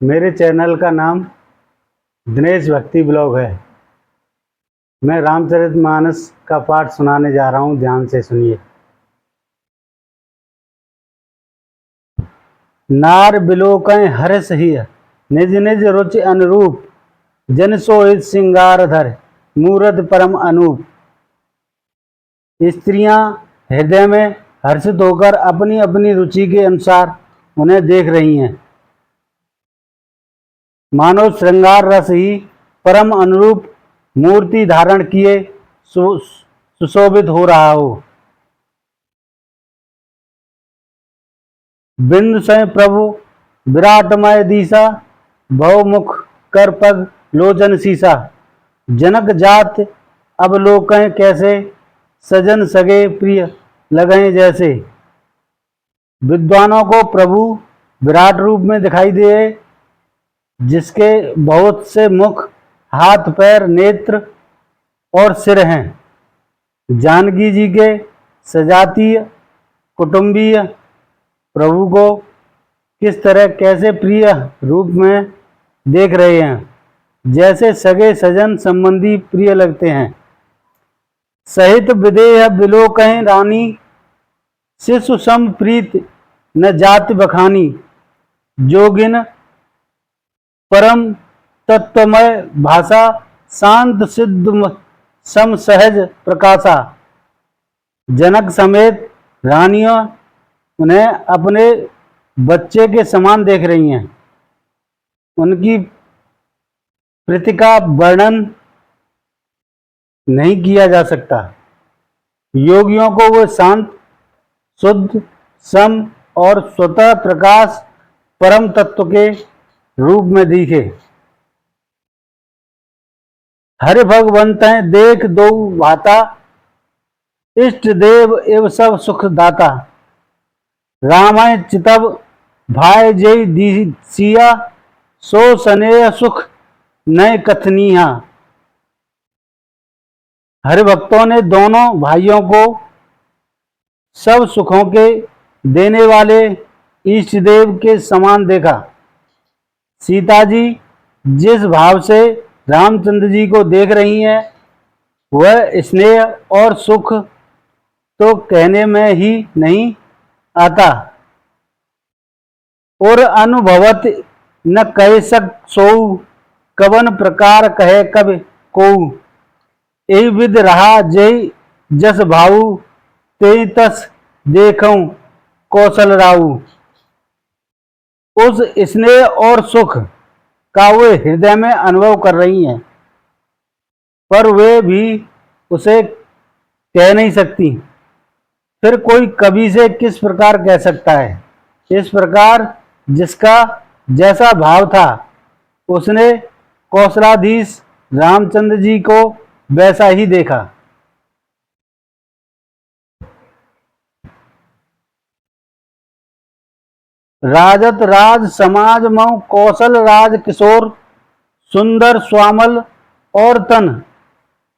मेरे चैनल का नाम दिनेश भक्ति ब्लॉग है। मैं रामचरितमानस का पाठ सुनाने जा रहा हूँ, ध्यान से सुनिए। नार बिलोकं हर्ष हिय निज निज रुचि अनुरूप, जन सोहित सिंगार धर मूरत परम अनूप। स्त्रियां हृदय में हर्षित होकर अपनी अपनी रुचि के अनुसार उन्हें देख रही हैं, मानो श्रृंगार रस ही परम अनुरूप मूर्ति धारण किए सुशोभित हो रहा हो। बिंदु से प्रभु विराटमय दिशा, भवमुख कर पग लोचन सीसा। जनक जात अब लोकें कैसे, सजन सगे प्रिय लगें जैसे। विद्वानों को प्रभु विराट रूप में दिखाई दे, जिसके बहुत से मुख, हाथ, पैर, नेत्र और सिर हैं। जानकी जी के सजातीय कुटुंबीय प्रभु को किस तरह कैसे प्रिय रूप में देख रहे हैं, जैसे सगे सजन संबंधी प्रिय लगते हैं। सहित विदेह बिलोकं रानी, शिशु सम प्रीत न जाति बखानी। जोगिन परम तत्वमय भाषा, शांत सिद्ध सम सहज प्रकाशा। जनक समेत रानियों उन्हें अपने बच्चे के समान देख रही हैं। उनकी प्रीति का वर्णन नहीं किया जा सकता। योगियों को वो शांत, शुद्ध, सम और स्वतः प्रकाश परम तत्व के रूप में दिखे। हरि भगवंत देख दो भाता, इष्ट देव एवं सब सुख दाता। रामाय चितब भाई जय दिसिया, सो स्नेह सुख नय कथनीहा। हरि भक्तों ने दोनों भाइयों को सब सुखों के देने वाले इष्ट देव के समान देखा। सीता जी जिस भाव से रामचंद्र जी को देख रही हैं, वह स्नेह और सुख तो कहने में ही नहीं आता। और अनुभवत न कह सक सोऊ, कवन प्रकार कहे कब कोऊ। यही विद रहा जय जस भाऊ, ते तस देखऊं कौशल राऊ। उस स्नेह और सुख का वे हृदय में अनुभव कर रही हैं, पर वे भी उसे कह नहीं सकती। फिर कोई कवि से किस प्रकार कह सकता है। इस प्रकार जिसका जैसा भाव था, उसने कौशलाधीश रामचंद्र जी को वैसा ही देखा। राजत राज समाज मऊ कौशल राज किशोर, सुंदर स्वामल और तन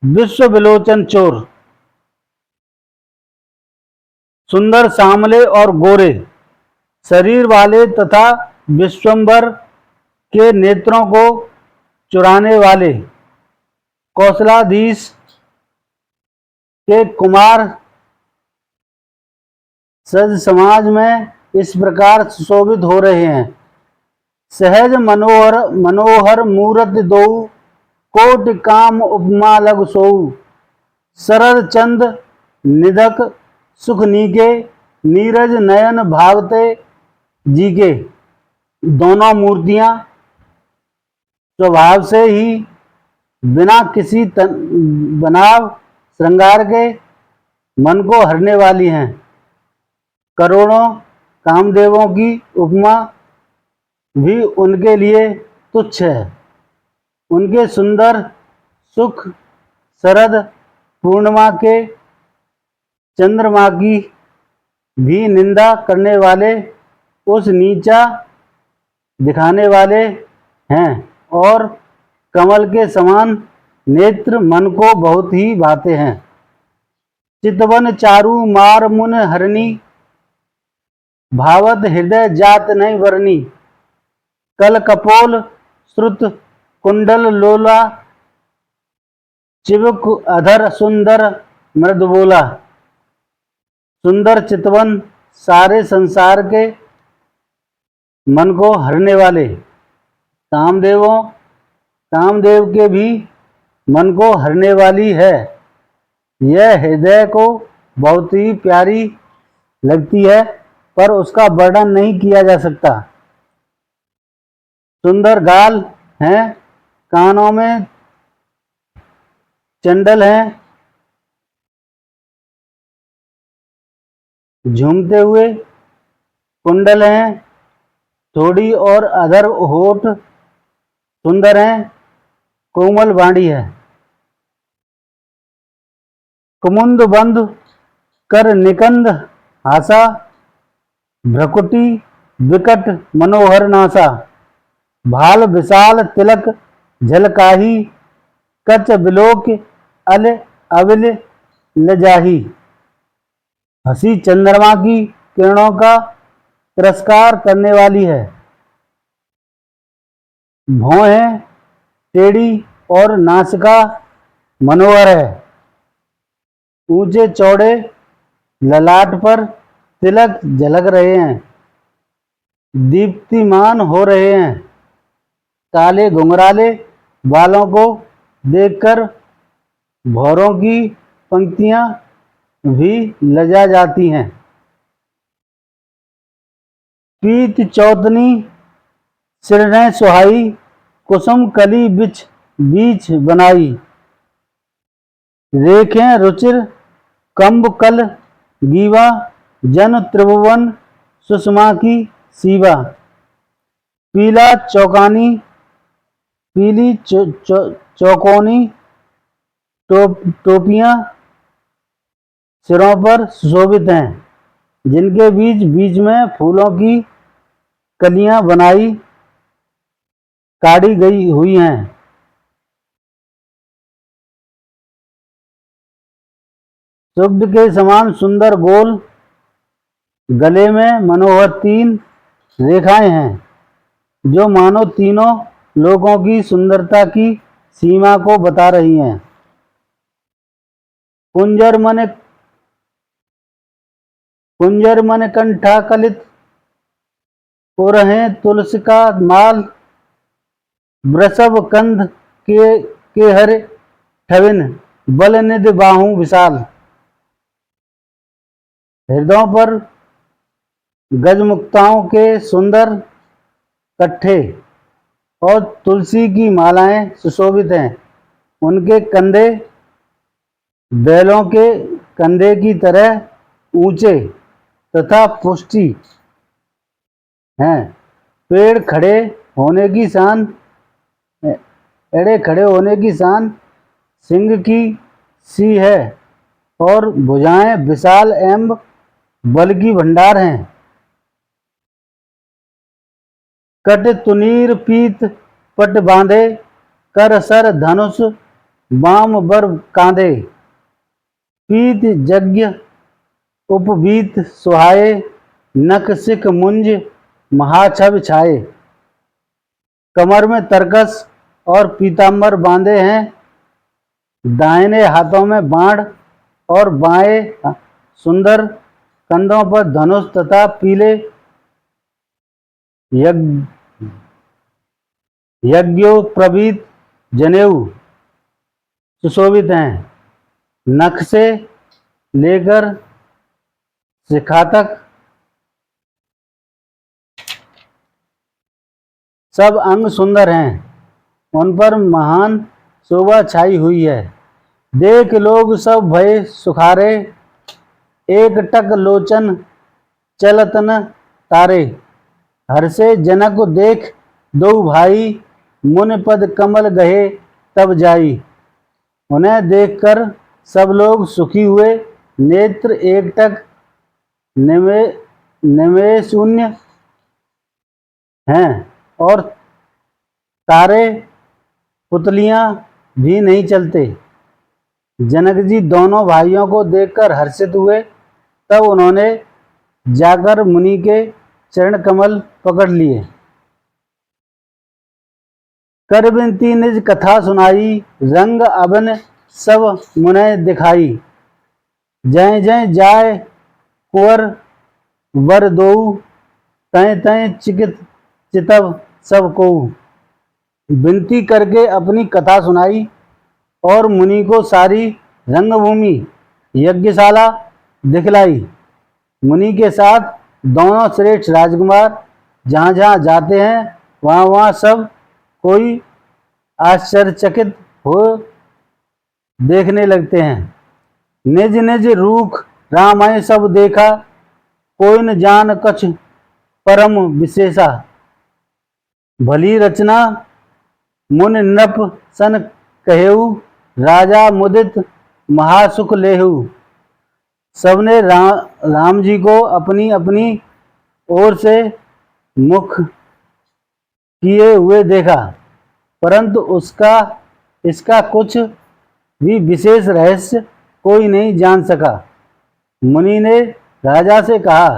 विश्व विलोचन चोर। सुंदर सामले और गोरे शरीर वाले तथा विश्वंभर के नेत्रों को चुराने वाले कौशलाधीश के कुमार सज समाज में इस प्रकार सुशोभित हो रहे हैं। सहज मनोहर मनोहर मूरत दो, कोटि काम उपमा लग सोऊ। सरद चंद निधक सुख नीके, नीरज नयन भावते जी के। दोनों मूर्तियां स्वभाव से ही बिना किसी बनाव श्रृंगार के मन को हरने वाली हैं। करोड़ों कामदेवों की उपमा भी उनके लिए तुच्छ है। उनके सुंदर सुख शरद पूर्णिमा के चंद्रमा की भी निंदा करने वाले, उस नीचा दिखाने वाले हैं, और कमल के समान नेत्र मन को बहुत ही भाते हैं। चितवन चारु मार मुन हरणी, भावत हृदय जात नहीं वरनी। कल कपोल श्रुत कुंडल लोला, चिबुक अधर सुंदर मृद बोला। सुंदर चितवन सारे संसार के मन को हरने वाले, कामदेव के भी मन को हरने वाली है। यह हृदय को बहुत ही प्यारी लगती है, पर उसका वर्णन नहीं किया जा सकता। सुंदर गाल हैं, कानों में चंडल हैं, झूमते हुए कुंडल हैं, थोड़ी और अधर होठ सुंदर हैं, कोमल बाणी है। कुमुद बंद कर निकंद हासा, भ्रकुटी विकट मनोहर नासा। भाल विशाल तिलक झलकाही, कच बिलोक अल अविल लजाही। हंसी चंद्रमा की किरणों का तिरस्कार करने वाली है। भौहें टेढ़ी और नासिका मनोहर है। ऊंचे चौड़े ललाट पर तिलक झलक रहे हैं, दीप्तिमान हो रहे हैं। काले घुंघराले बालों को देखकर भौरों की पंक्तियां भी लजा जाती हैं। पीत चौतनी सिरने सुहाई, कुसुम कली बिछ बीच बनाई। रेखें रुचिर कंब कल गीवा, जन त्रिभुवन सुषमा की सीवा। पीला चौकानी पीली चौकोनी टोपियां सिरों पर सुशोभित हैं, जिनके बीच बीच में फूलों की कलियां बनाई काढ़ी गई हुई हैं। सुब्ध के समान सुंदर गोल गले में मनोहर 3 रेखाएं हैं, जो मानो तीनों लोगों की सुंदरता की सीमा को बता रही हैं। कुंजर मन कंठाकलित हो रहे तुलसी का माल, वृषभ कंध के हरे ठविन, बल निधि बाहु विशाल। हृदयों पर गजमुक्ताओं के सुंदर कट्ठे और तुलसी की मालाएं सुशोभित हैं। उनके कंधे बैलों के कंधे की तरह ऊंचे तथा पुष्टि हैं। पेड़ खड़े होने की शान सिंह की सी है, और भुजाएं विशाल एवं बल की भंडार हैं। कट तुनीर पीत पट बांधे, कर सर धनुष बाम बर कांधे। पीत यज्ञ उपवीत सुहाए, नख सिख मुंज महाछव छाए। कमर में तरकस और पीतांबर बांधे हैं, दाहिने हाथों में बाण और बाएं सुंदर कंधों पर धनुष तथा पीले यज्ञोपवीत जनेऊ सुशोभित हैं। नख से लेकर शिखा तक सब अंग सुंदर हैं, उन पर महान शोभा छाई हुई है। देख लोग सब भय सुखारे, एक टक लोचन चलत न तारे। हर्षे जनक देख दो भाई, मुनि पद कमल गहे तब जाई। उन्हें देखकर सब लोग सुखी हुए, नेत्र एकटक निमेष शून्य हैं, और तारे पुतलियां भी नहीं चलते। जनक जी दोनों भाइयों को देखकर हर्षित हुए, तब उन्होंने जाकर मुनि के चरण कमल पकड़ लिए। कर बिनती निज कथा सुनाई, रंग अबन सब मुने दिखाई। जय जय जाय कुंवर वर दोऊ, तय तय चिकित चितव सब को। विनती करके अपनी कथा सुनाई और मुनि को सारी रंगभूमि यज्ञशाला दिखलाई। मुनि के साथ दोनों श्रेष्ठ राजकुमार जहाँ जहाँ जाते हैं वहाँ वहाँ सब कोई आश्चर्यचकित हो देखने लगते हैं। निज निज रूख रामाय सब देखा, कोई न जान कछ परम विशेषा। भली रचना मुन नृप सन कहेऊ, राजा मुदित महासुख लेहू। सबने राम जी को अपनी अपनी ओर से मुख किए हुए देखा, परंतु इसका कुछ भी विशेष रहस्य कोई नहीं जान सका। मुनि ने राजा से कहा,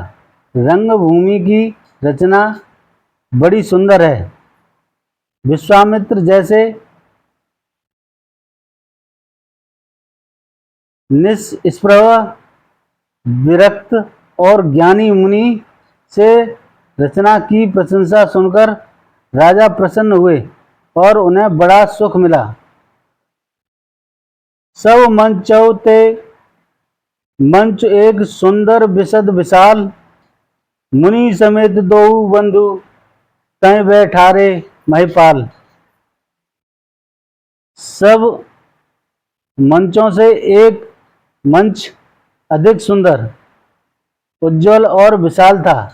रंगभूमि की रचना बड़ी सुंदर है। विश्वामित्र जैसे निष्प्रभ विरक्त और ज्ञानी मुनि से रचना की प्रशंसा सुनकर राजा प्रसन्न हुए और उन्हें बड़ा सुख मिला। सब मंचौ ते मंच एक सुंदर विशद विशाल, मुनि समेत दो बंधु तय बैठारे महिपाल। सब मंचों से एक मंच अधिक सुंदर, उज्जवल और विशाल था।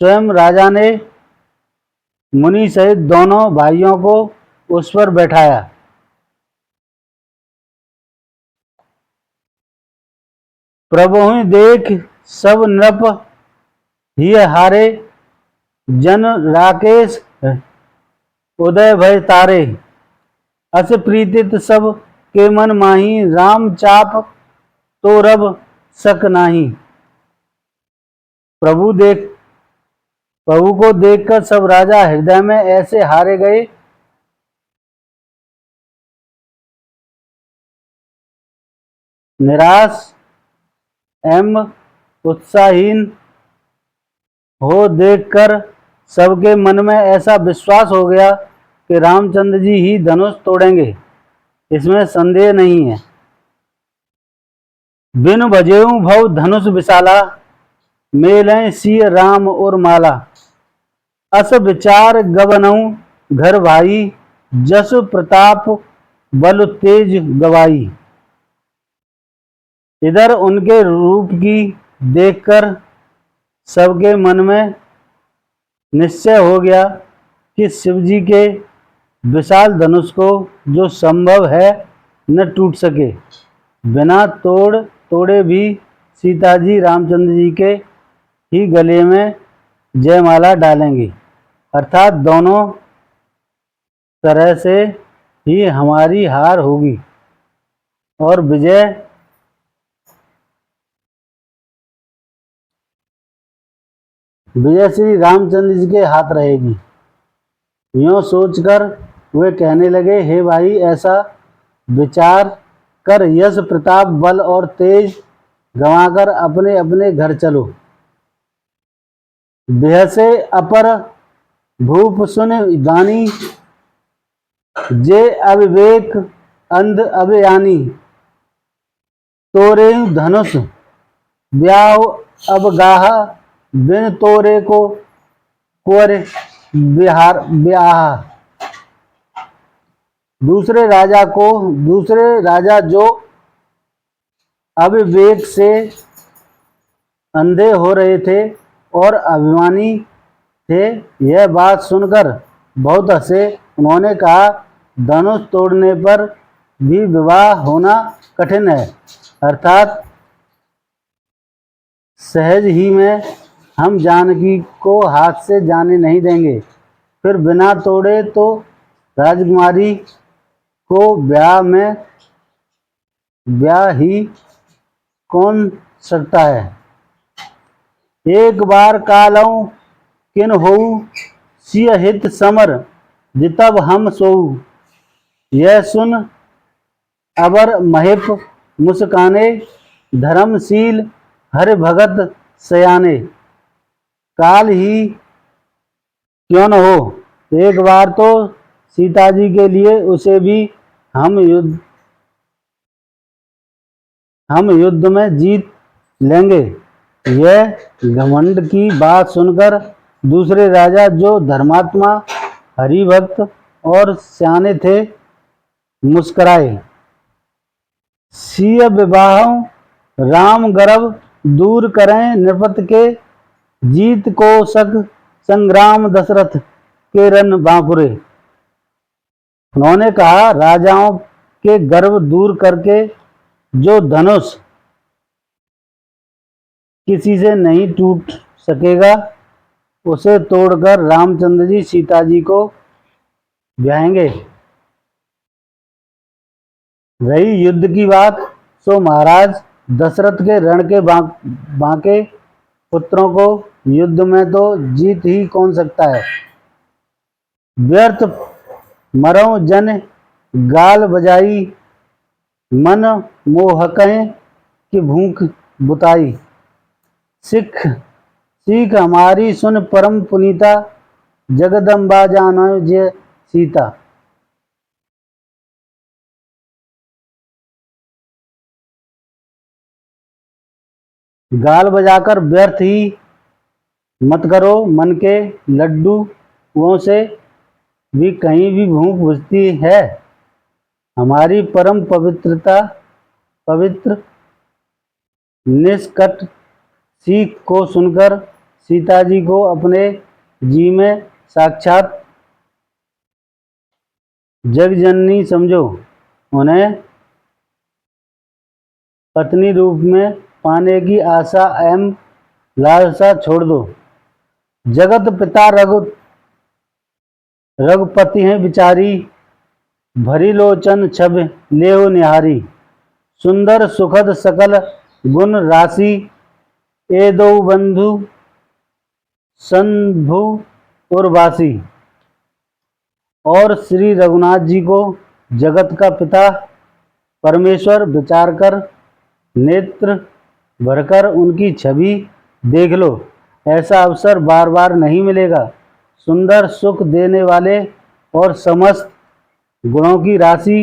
स्वयं राजा ने मुनि सहित दोनों भाइयों को उस पर बैठाया। प्रभु देख सब नृप ही हारे, जन राकेश उदय भय तारे। अस प्रीतित सब के मन माही, राम चाप तो रब सक नाही। प्रभु को देखकर सब राजा हृदय में ऐसे हारे गए निराश एवं उत्साहहीन हो देखकर सबके मन में ऐसा विश्वास हो गया कि रामचंद्र जी ही धनुष तोड़ेंगे, इसमें संदेह नहीं है। बिन बजेऊ भव धनुष विशाला, मेलें सिय राम और माला। अस विचार गवनऊ घर भाई, जस प्रताप बल तेज गवाई। इधर उनके रूप की देखकर सबके मन में निश्चय हो गया कि शिवजी के विशाल धनुष को जो संभव है न टूट सके। बिना तोड़े भी सीता जी रामचंद्र जी के ही गले में जयमाला डालेंगी, अर्थात दोनों तरह से ही हमारी हार होगी और विजय श्री रामचंद्र जी के हाथ रहेगी। यूँ सोचकर वे कहने लगे, हे भाई, ऐसा विचार कर यश प्रताप बल और तेज गंवाकर अपने अपने घर चलो। बेहसे अपर भूप सुन गानी, जे अविवेक अंध अभियानी। तोरे धनुष ब्याह अब गाह, बिन तोरे को कुंवर ब्याह। दूसरे राजा जो अविवेक से अंधे हो रहे थे और अभिमानी थे, यह बात सुनकर बहुत हंसे। उन्होंने कहा, धनुष तोड़ने पर भी विवाह होना कठिन है, अर्थात सहज ही में हम जानकी को हाथ से जाने नहीं देंगे। फिर बिना तोड़े तो राजकुमारी को ब्याह ही कौन सकता है। एक बार कालऊ किन होऊ सिय हित समर, जितब हम सोऊ, यह सुन अबर महिप मुस्काने, धर्मशील हरि भगत सयाने। काल ही क्यों न हो, एक बार तो सीता जी के लिए उसे भी हम युद्ध में जीत लेंगे। यह घमंड की बात सुनकर दूसरे राजा, जो धर्मात्मा, हरिभक्त और सयाने थे, मुस्कुराए। सिय विवाह राम गर्व दूर करें, नृपत के जीत को सक संग्राम, दशरथ के रन बांकुरे। उन्होंने कहा, राजाओं के गर्व दूर करके जो धनुष किसी से नहीं टूट सकेगा, उसे तोड़कर रामचंद्र जी सीता जी को ब्याहेंगे। रही युद्ध की बात, सो महाराज दशरथ के रण के बांके पुत्रों को युद्ध में तो जीत ही कौन सकता है। व्यर्थ मरो जन गाल बजाई, मन मोहकहें कि भूख बुताई। सीख हमारी सुन परम पुनीता, जगदम्बा जानो जय सीता। गाल बजाकर व्यर्थ ही मत करो, मन के लड्डुओं से भी कहीं भी भूख बुझती है। हमारी परम पवित्र निष्कट सीख को सुनकर सीता जी को अपने जी में साक्षात जगजननी समझो। उन्हें पत्नी रूप में पाने की आशा एवं लालसा छोड़ दो। जगत पिता रघुपति हैं बिचारी, भरी लोचन छब लेहो निहारी। सुंदर सुखद सकल गुण राशि, ए दो बंधु संभु उर्वासी। और श्री रघुनाथ जी को जगत का पिता परमेश्वर विचार कर नेत्र भरकर उनकी छवि देख लो। ऐसा अवसर बार बार नहीं मिलेगा। सुंदर सुख देने वाले और समस्त गुणों की राशि,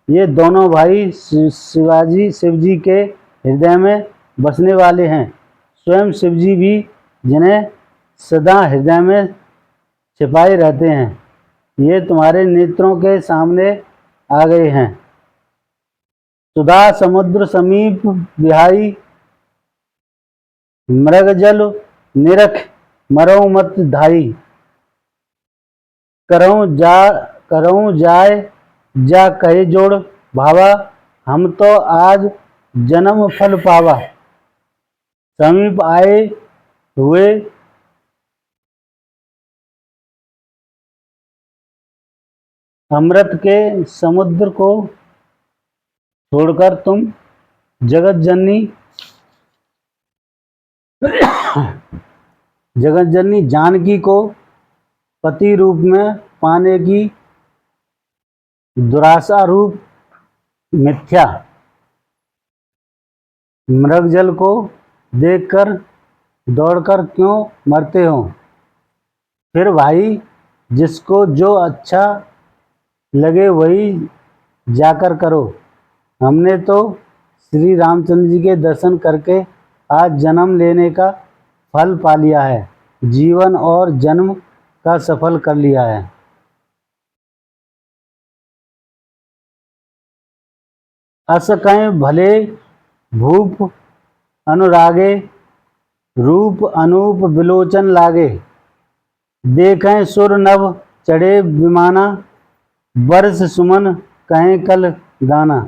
ये दोनों भाई शिव जी के हृदय में बसने वाले हैं। स्वयं शिव जी भी जिन्हें सदा हृदय में छिपाए रहते हैं, ये तुम्हारे नेत्रों के सामने आ गए हैं। सुधा समुद्र समीप बिहाई, मृगजल निरख मरऊ मत धाई। करऊं जाए जा कहे जोड़ भावा, हम तो आज जन्म फल पावा। समीप आए हुए अमृत के समुद्र को छोड़कर तुम जगत जननी जानकी को पति रूप में पाने की दुराशा रूप मिथ्या मृगजल को देखकर दौड़कर क्यों मरते हो। फिर भाई, जिसको जो अच्छा लगे वही जाकर करो। हमने तो श्री रामचंद्र जी के दर्शन करके आज जन्म लेने का फल पा लिया है, जीवन और जन्म का सफल कर लिया है। अस कहें भले भूप अनुरागे, रूप अनूप विलोचन लागे। देखें सुर नभ चढ़े विमाना, वर्ष सुमन कहें कल गाना।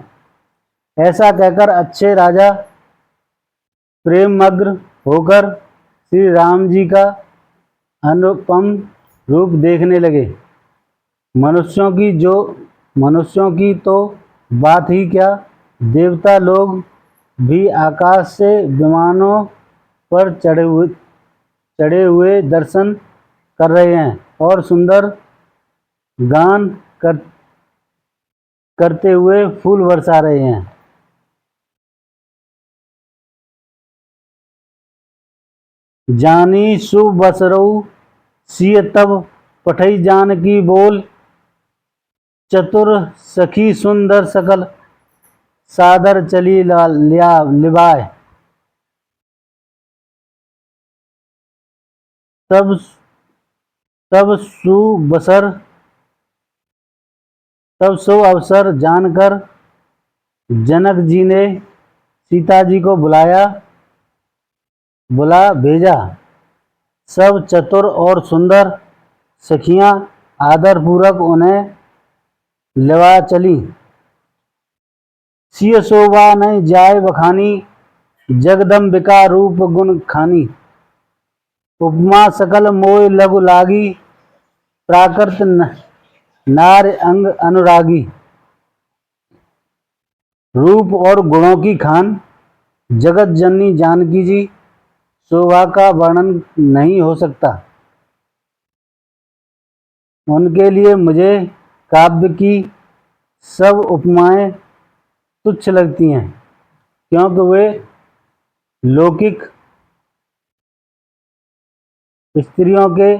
ऐसा कहकर अच्छे राजा प्रेममग्न होकर श्री राम जी का अनुपम रूप देखने लगे। मनुष्यों की तो बात ही क्या, देवता लोग भी आकाश से विमानों पर चढ़े हुए दर्शन कर रहे हैं और सुंदर गान करते हुए फूल बरसा रहे हैं। जानी सु बसरऊ सिय तब पठई जानकी बोल, चतुर सखी सुंदर सकल सादर चली लिबाय। तब तब सुबसर तब सो अवसर जानकर जनक जी ने सीता जी को बुला भेजा। सब चतुर और सुंदर सखियां आदर पूर्वक उन्हें लेवा चली। सिय शोभा नहीं जाय बखानी, जगदम्बिका रूप गुण खानी। उपमा सकल मोय लघु लागी, प्राकृत नार अंग अनुरागी। रूप और गुणों की खान जगत जननी जानकी जी, शोभा का वर्णन नहीं हो सकता। उनके लिए मुझे काव्य की सब उपमाएं तुच्छ लगती हैं, क्योंकि वे लौकिक स्त्रियों के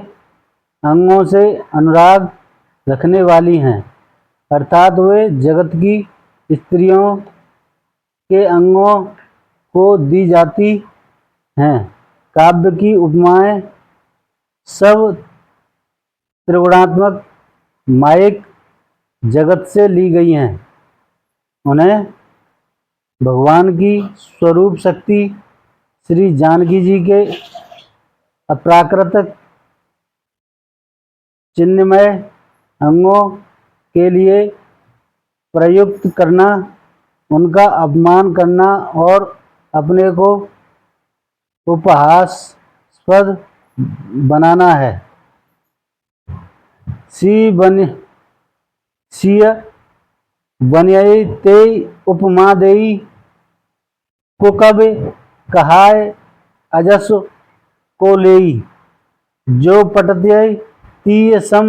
अंगों से अनुराग रखने वाली हैं, अर्थात वे जगत की स्त्रियों के अंगों को दी जाती हैं। काव्य की उपमाएं सब त्रिगुणात्मक मायिक जगत से ली गई हैं। उन्हें भगवान की स्वरूप शक्ति श्री जानकी जी के अप्राकृतिक चिन्मय अंगों के लिए प्रयुक्त करना, उनका अपमान करना और अपने को उपहासास्पद बनाना है। सिय बनयई ते उपमा देई, को कब कहाय अजस को लेई। जो पटत्यय तीय सम